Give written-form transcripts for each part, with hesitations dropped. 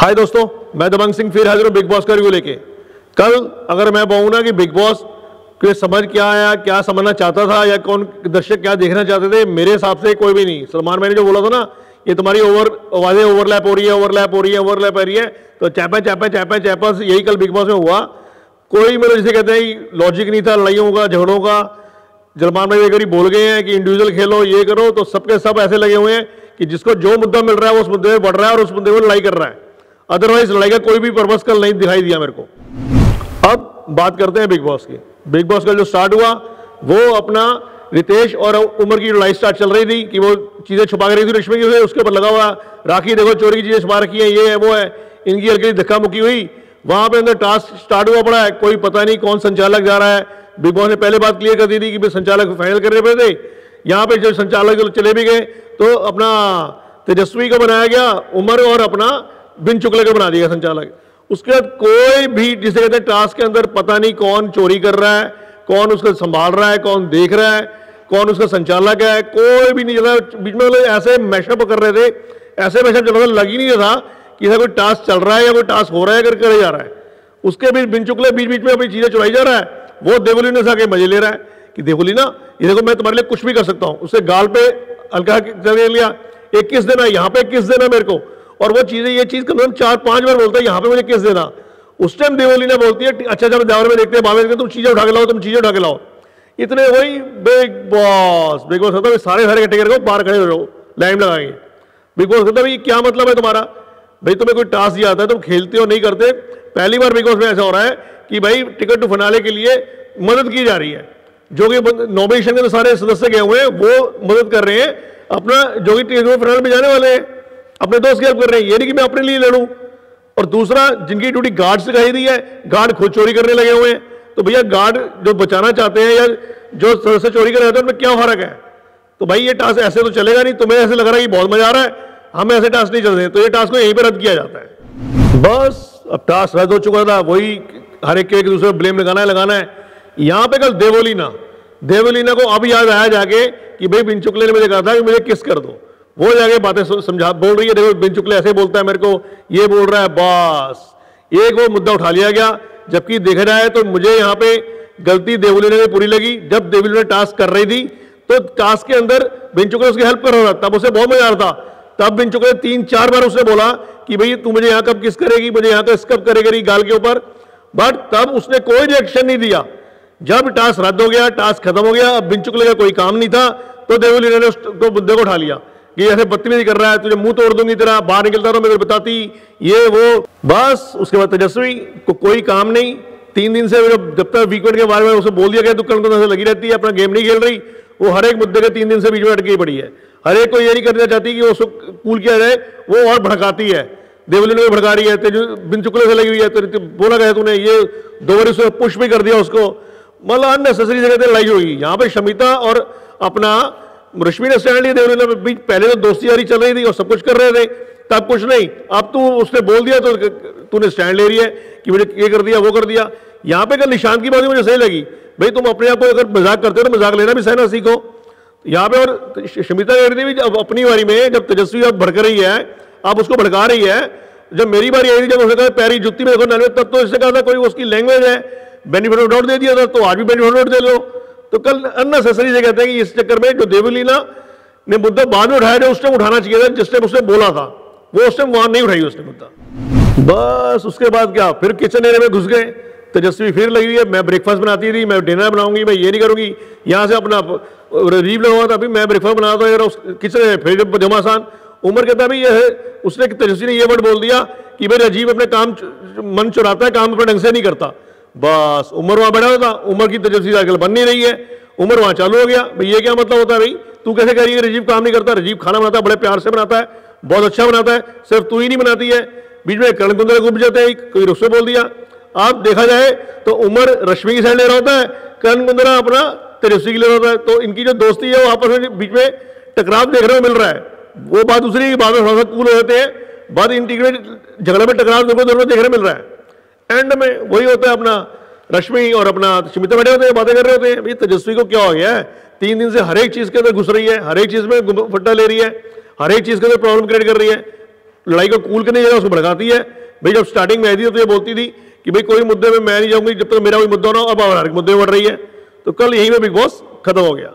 हाय दोस्तों, मैं दबंग सिंह फिर हाजिर हूं बिग बॉस का रिव्यू लेके। कल अगर मैं कहूँ ना कि बिग बॉस के समझ क्या आया, क्या समझना चाहता था या कौन दर्शक क्या देखना चाहते थे, मेरे हिसाब से कोई भी नहीं। सलमान भाई ने जो बोला था ना, ये तुम्हारी आवाजें ओवरलैप हो रही है, ओवरलैप हो रही है, ओवरलैप हो रही है, तो चैपा चैपा चैपा चैपा, यही कल बिग बॉस में हुआ। कोई मतलब जिसे कहते हैं लॉजिक नहीं था, लड़ाइयों का, झगड़ों का। सलमान भाई अगर बोल गए हैं कि इंडिविजुअल खेलो, ये करो, तो सबके सब ऐसे लगे हुए हैं कि जिसको जो मुद्दा मिल रहा है वो उस मुद्दे में बढ़ रहा है और उस मुद्दे में लड़ाई कर रहा है। अदरवाइज लड़ाई का कोई भी पर्पस कल नहीं दिखाई दिया मेरे को। अब बात करते हैं बिग बॉस की। बिग बॉस का जो स्टार्ट हुआ वो अपना रितेश और उमर की लड़ाई स्टार्ट चल रही थी कि वो चीजें छुपा रही थी रश्मि की, उसके ऊपर लगा हुआ राखी देखो चोरी की चीजें छुपा रखी है, ये है वो है, इनकी हल्की धक्का मुक्की हुई। वहां पे अंदर टास्क स्टार्ट हुआ पड़ा है, कोई पता नहीं कौन संचालक जा रहा है। बिग बॉस ने पहले बात क्लियर कर दी थी कि भाई संचालक फाइनल करने पे थे। यहाँ पे जब संचालक चले भी गए तो अपना तेजस्वी का बनाया गया उमर और अपना बिन चुकले का बना दिया संचालक। उसके बाद कोई भी जिसे कहते हैं टास्क के अंदर पता नहीं कौन चोरी कर रहा है, कौन उसको संभाल रहा है, कौन देख रहा है, कौन उसका संचालक है, कोई भी नहीं चल रहा। बीच में ऐसे मैशअप कर रहे थे, ऐसे मैशअप चल रहा था, लग ही नहीं था कि कोई टास्क चल रहा है या कोई टास्क हो रहा है, करे जा रहा है। उसके बीच बिन चुकले बीच बीच में अपनी चीजें चुराई जा रहा है। वो देवोलीना से आके मजे ले रहा है कि देवोलीना ये देखो मैं तुम्हारे लिए कुछ भी कर सकता हूं। उससे गाल पे हल्का कर लिया, 21 देना, यहाँ पे 21 देना मेरे को। और वो चीजें ये चीज कम से कम 4-5 बार बोलता है, यहाँ पे मुझे 21 देना। उस टाइम देवोलीना बोलती है अच्छा जब दावर में देखते हैं बाबे तुम चीजें उठा के लाओ, तुम चीजें उठा के लाओ। इतने वही बिग बॉस होता है सारे इकट्ठे करके बाहर खड़े हो जाओ, लाइन लगाएंगे। बिग बॉस कहता है क्या मतलब है तुम्हारा, भाई तुम्हें कोई टास्क दिया आता है तुम खेलते हो नहीं करते। पहली बार बिग बॉस में ऐसा हो रहा है कि भाई टिकट टू फिनाले के लिए मदद की जा रही है। जो कि नॉमिनेशन के सारे सदस्य गए हुए हैं वो मदद कर रहे हैं अपना, जो कि टिकट टू फिनाले में जाने वाले हैं, अपने दोस्त की हेल्प कर रहे हैं। ये नहीं कि मैं अपने लिए लड़ूं। और दूसरा, जिनकी ड्यूटी गार्ड से कही दी है, गार्ड खुद चोरी करने लगे हुए हैं। तो भैया गार्ड जो बचाना चाहते हैं या जो सदस्य चोरी कर रहे हैं उनमें क्या फर्क है। तो भाई ये टास्क ऐसे तो चलेगा नहीं। तुम्हें ऐसे लग रहा है कि बहुत मजा आ रहा है, हम ऐसे टास्क नहीं चलते, तो ये टास्क को यहीं पर रद्द किया जाता है बस। अब टास्क रद्द हो चुका था, वही हर एक के दूसरे ब्लेम लगाना है। यहां पे कल देवोलीना को अब याद आया जाके कि भाई बिन चुकले ने मुझे कहा था कि मुझे किस कर दो। वो जाके बातें समझा बोल रही है, देखो बिन चुकले ऐसे बोलता है मेरे को, ये बोल रहा है, बस एक वो मुद्दा उठा लिया गया। जबकि देखा जाए तो मुझे यहाँ पे गलती देवोलीना ने पूरी लगी। जब देवोलीना टास्क कर रही थी तो टास्क के अंदर बिन चुकले उसकी हेल्प कर रहा था, तब उसे बहुत मजा आ रहा था। तब बिन चुकले 3-4 बार उसने बोला कि भाई तू मुझे यहाँ कब किस करेगी, मुझे यहाँ कब कब करेगी गाल के ऊपर, बट तब उसने कोई रिएक्शन नहीं दिया। जब टास्क रद्द हो गया, टास्क खत्म हो गया, अब बिन चुकले का कोई काम नहीं था, तो देवोलीना ने उस मुद्दे को उठा लिया कि ऐसे बदतमीजी कर रहा है, तुझे मुंह तोड़ दूंगी, तेरा बाहर निकलता रहो, मैं बताती ये वो बस। उसके बाद तेजस्वी को कोई काम नहीं। 3 दिन से जब तक वीकेंड के बारे में उसे बोल दिया गया तो कल लगी रहती है, अपना गेम नहीं खेल रही। वो हर एक मुद्दे के 3 दिन से बीच में अटकी पड़ी है। हर एक को ये नहीं करना चाहती कि उसको कूल किया जाए, वो और भड़काती है। देवोलीना को भड़का रही है, बिन चुकले से लगी हुई है, तो बोला गया तूने, ये 2 बार उसने पुश भी कर दिया उसको, मतलब अननेसेसरी जगह लड़ाई होगी। यहाँ पे शमिता और अपना रश्मि ने स्टैंड लिया देवोलीना पे बीच। पहले तो दोस्ती यारी चल रही थी और सब कुछ कर रहे थे, तब कुछ नहीं। अब तू उसने बोल दिया तो तूने स्टैंड ले रही है कि मुझे ये कर दिया वो कर दिया। यहाँ पे कल निशांत की बात मुझे सही लगी, भाई तुम अपने आप को अगर मजाक करते हो तो मजाक लेना भी सहना सीखो। यहाँ पे और शमिता कह रही थी अब अपनी बारी में जब तेजस्वी अब भड़क रही है, अब उसको भड़का रही है। जब मेरी बारी आई थी, जब उसने कहा पैरी जुत्ती में देखो नाले, तब तो इससे कहा था कोई उसकी लैंग्वेज है, बेनिफिट ऑफ डाउट दे दिया था, तो आज भी बेनिफिट ऑफ डाउट दे लो। तो कल अननेसेसरी से कहते हैं कि इस चक्कर में जो देवोलीना ने मुद्दा बाद में उठाया, जो उस टाइम उठाना चाहिए था, जिस टाइम उसने बोला था, वो उस टाइम वहां नहीं उठाई उसने मुद्दा। बस उसके बाद क्या, फिर किचन एरिया में घुस गए। तेजस्वी फिर लगी है, मैं ब्रेकफास्ट बनाती थी, मैं डिनर बनाऊंगी, मैं ये नहीं करूंगी। यहाँ से अपना रीव लगा हुआ था, अभी मैं ब्रेकफास्ट बनाता हूँ किचन में, फिर घमासान। उमर कहता भी ये है, उसने तेजस्वी ने ये वर्ड बोल दिया कि भाई राजीव अपने काम मन चुराता है, काम अपने ढंग से नहीं करता। बस उमर वहां बैठा था, उमर की तेजस्वी आजकल बन नहीं रही है, उमर वहां चालू हो गया। भाई ये क्या मतलब होता है, भाई तू कैसे कह रही है राजीव काम नहीं करता, राजीव खाना बनाता है, बड़े प्यार से बनाता है, बहुत अच्छा बनाता है, सिर्फ तू ही नहीं बनाती है। बीच में करण कुंदरा घूम जाते हैं, कोई उससे बोल दिया। आप देखा जाए तो उमर रश्मि की साइड ले रहा होता है, करण कुंदरा अपना तेजस्वी की ले रहा होता है। तो इनकी जो दोस्ती है वो आपस में बीच में टकराव देखने को मिल रहा है। वो बात दूसरी, बाद में थोड़ा सा कूल हो जाते हैं, बाद इंटीग्रेट झगड़े में टकराव दोनों देखने मिल रहा है। एंड में वही होता है, अपना रश्मि और अपना शमिता बैठे होते हैं, बातें कर रहे होते हैं। भाई तेजस्वी को क्या हो गया है, 3 दिन से हर एक चीज के अंदर घुस रही है, हर एक चीज में फट्टा ले रही है, हर एक चीज के अंदर प्रॉब्लम क्रिएट कर रही है। लड़ाई को कूल करने की जगह उसको भड़काती है। भाई जब स्टार्टिंग में आई थी तो ये बोलती थी कि भाई कोई मुद्दे में मैं नहीं जाऊंगी जब तक मेरा कोई मुद्दा ना हो, अब हर मुद्दे में बढ़ रही है। तो कल यहीं में बिग बॉस खत्म हो गया।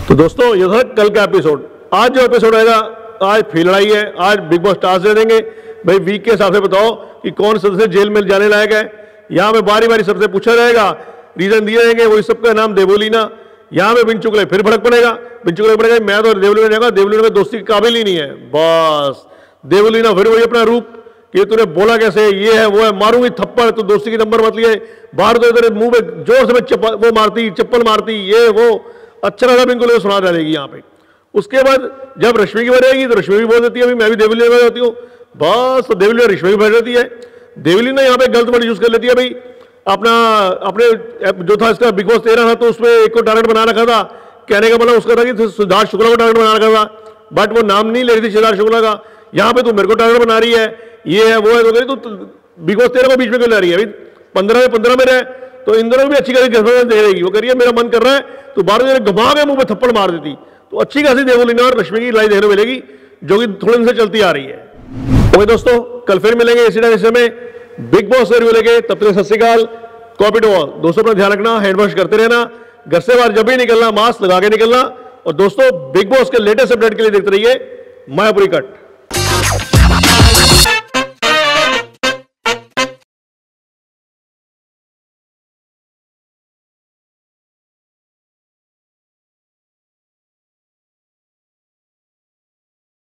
तो दोस्तों ये था कल का एपिसोड। आज जो एपिसोड आएगा, आज फिर लड़ाई है। आज बिग बॉस टास्क दे देंगे, भाई वीक के हिसाब से बताओ कि कौन सदस्य जेल में जाने लायक है। यहाँ पे बारी बारी सबसे पूछा जाएगा, रीजन दिए जाएंगे, वही सबका नाम देवोलीना। यहाँ पे बिन चुगले फिर भड़क पड़ेगा, बिन चुगले पड़ेगा मैं तो देवलीना जाऊंगा, देवलीना में दोस्ती के काबिल ही नहीं है। बस देवलीना फिर वही अपना रूप कि तूने बोला कैसे, ये है वो है, मारूंगी थप्पड़, तो दोस्ती की नंबर मत लिए, बाहर तो इधर मुंह में जोर से वो मारती, चप्पल मारती, ये वो अच्छा लगा बिल्कुल सुना डालेगी यहाँ पे। उसके बाद जब रश्मि की बारी आएगी तो रश्मि भी बोल देती है भाई मैं भी देवलीना में जाती हूँ। बस तो देवलीना रश्मि भी बैठ जाती है। देवलीना यहाँ पे गलत वर्ड यूज कर लेती है। भाई अपने जो था इसका बिग बॉस 13 था तो उसमें एक को टारगेट बना रखा था, कहने का मतलब उसका था कि सिद्धार्थ शुक्ला को टारगेट बना रखा था, बट वो नाम नहीं ले रही थी सिद्धार्थ शुक्ला का। यहाँ पे तू मेरे को टारगेट बना रही है, ये है वो है, तो बिग बॉस 13 को बीच में क्यों ला रही है? अभी 15 में रहे तो इन दोनों भी अच्छी खासी दे देगी। वो कह रही है मेरा मन कर रहा है तो 12 घुमा के मुंह पे थप्पड़ मार देती, तो अच्छी खासी देवलीना और रश्मि की लड़ाई देखने को मिलेगी जो कि थोड़े दिन से चलती आ रही है। ओके दोस्तों, कल फिर मिलेंगे इसी टाइम इस समय बिग बॉस से रिव्यू लेके। तब तक सत श्री अकाल, कॉपी टू ऑल। दोस्तों अपना ध्यान रखना, हैंड वॉश करते रहना, घर से बाहर जब भी निकलना मास्क लगा के निकलना। और दोस्तों बिग बॉस के लेटेस्ट अपडेट के लिए देखते रहिए मायापुरी कट।